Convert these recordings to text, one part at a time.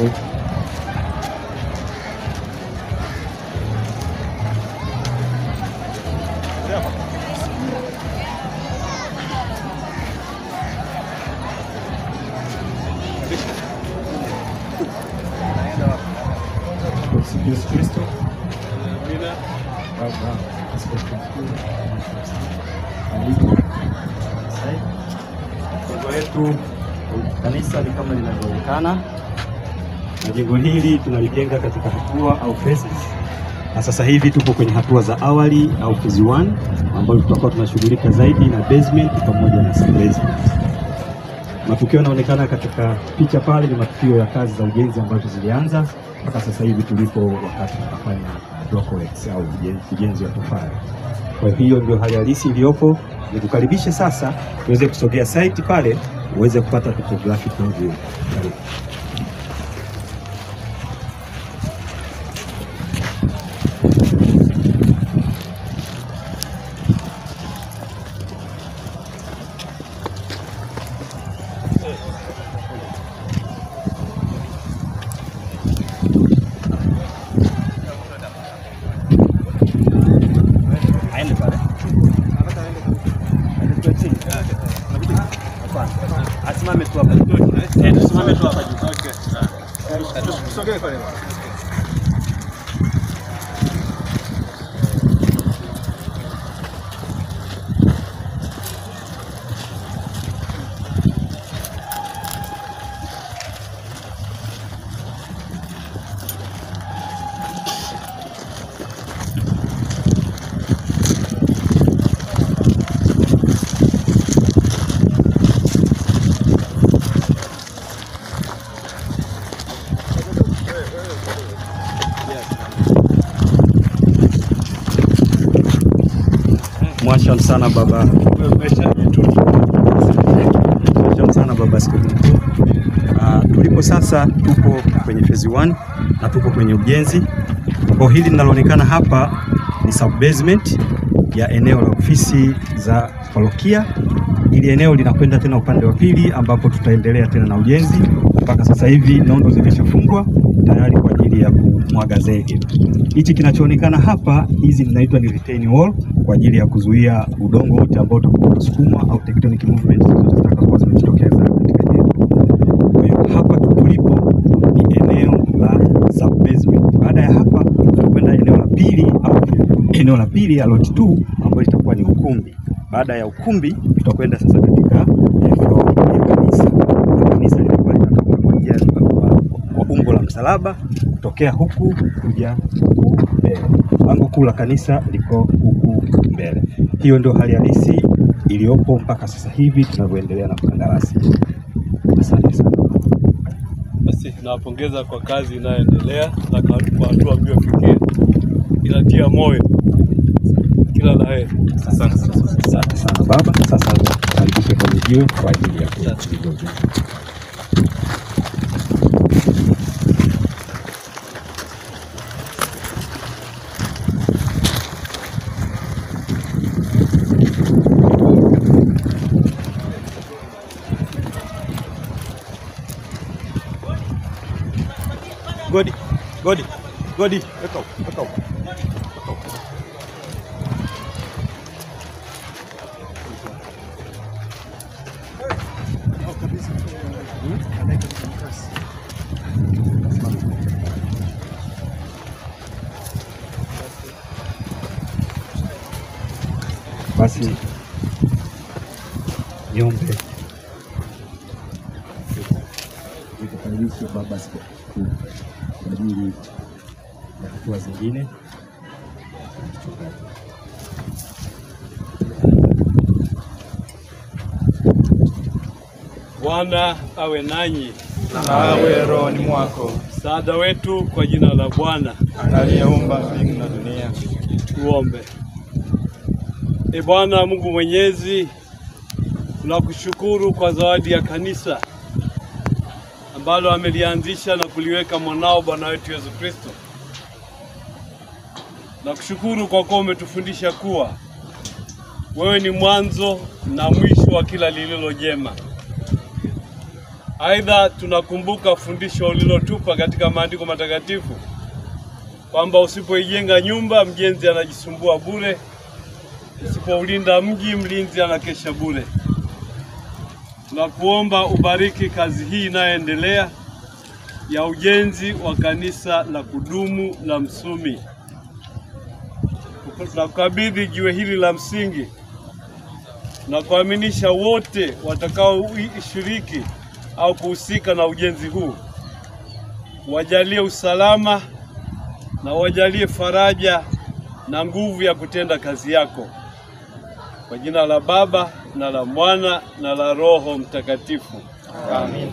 Karibu. Yesu Kristo. Amina. Baba, askofu mkuu. Karibu. Jengo letu kanisa ni kama linavyoonekana, na jengo hili tunalijenga katika hatua au phases, na sasa hivi tupo kwenye hatua za awali au phase 1 ambayo tutakuwa tunashughulika zaidi na basement pamoja na sub-basement. Matukio yanaonekana katika picha pale ni matukio ya kazi za ujenzi ambazo zilianza mpaka sasa hivi tulipo wakati tunafanya block works au ujenzi wa tofali. Kwa hiyo ndio hali halisi iliyopo. Nikukaribishe sasa tuweze kusogea site pale uweze kupata topographic view. Asimame tu hapa. Tusimame tu hapa. Okay. Tusogee pale. Mwasham sana baba. Mwasham sana baba askofu mkuu. Tulipo sasa tupo kwenye phase 1 na tupo kwenye ujenzi. Kwa hili linaloonekana hapa ni sub basement ya eneo la ofisi za parokia. Ili eneo linakwenda tena upande wa pili ambapo tutaendelea tena na ujenzi. Mpaka sasa hivi nondo zimeshafungwa tayari kwa ajili ya kumwaga zege. Hichi kinachoonekana hapa, hizi zinaitwa ni retaining wall kwa ajili ya kuzuia udongo wote ambao utakuwa unasukuma au tectonic movements zote zitakazokuwa zimejitokeza katika jengo. Kwa hiyo hapa tulipo ni eneo la sub basement. Baada ya hapa tutakwenda eneo la pili ya lot 2 ambayo itakuwa ni ukumbi. Baada ya ukumbi tutakwenda sasa katika floor ya kanisa. Kanisa litakuwa linatoka kwa umbo la msalaba kutokea huku kuja huku mbele. Lango kuu la kanisa liko huku mbele. Hiyo ndio hali halisi iliyopo mpaka sasa hivi tunavyoendelea na kandarasi. Asante sana. Basi nawapongeza kwa kazi inayoendelea na kwa hatua mliofikia. Inatia moyo. Kila la heri. Asante sana baba. Sasa karibisha kwa jiwe kwa ajili ya kujibu. Godi, weka. Basi niombe nikukaribishe baba askofu mkuu kwa ajili ya hatua zingine. Bwana awe nanyi na awe rohoni mwako. Msaada wetu kwa jina la Bwana aliyeumba mbingu na dunia. Tuombe. Bwana Mungu Mwenyezi, tunakushukuru kwa zawadi ya kanisa ambalo amelianzisha na kuliweka mwanao Bwana wetu Yesu Kristo. Nakushukuru kwa kuwa umetufundisha kuwa wewe ni mwanzo na mwisho wa kila lililo jema. Aidha, tunakumbuka fundisho ulilotupa katika maandiko matakatifu kwamba usipoijenga nyumba mjenzi anajisumbua bure, usipoulinda mji mlinzi anakesha bure. Tunakuomba ubariki kazi hii inayoendelea ya ujenzi wa kanisa la kudumu la Msumi. Tunakabidhi jiwe hili la msingi na kuaminisha wote watakaoshiriki au kuhusika na ujenzi huu. Wajalie usalama na wajalie faraja na nguvu ya kutenda kazi yako. Kwa jina la Baba na la Mwana na la Roho Mtakatifu. Amen.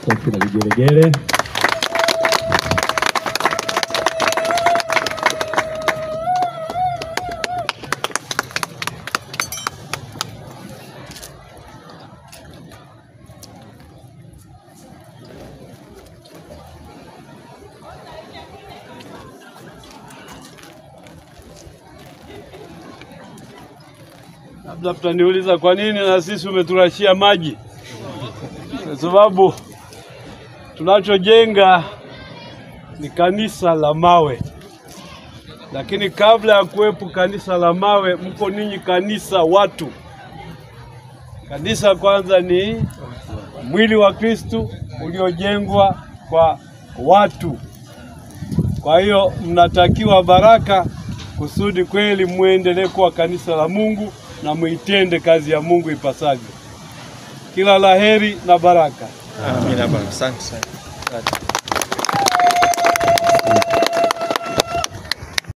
Kofi na vigelegele. Labda tutaniuliza kwa nini na sisi umeturashia maji? Kwa sababu tunachojenga ni kanisa la mawe. Lakini kabla ya kuwepo kanisa la mawe, mko ninyi kanisa watu. Kanisa kwanza ni mwili wa Kristo uliojengwa kwa watu. Kwa hiyo mnatakiwa baraka kusudi kweli muendelee kuwa kanisa la Mungu na muitende kazi ya Mungu ipasavyo. Kila laheri na baraka. Amina baba. Asante sana.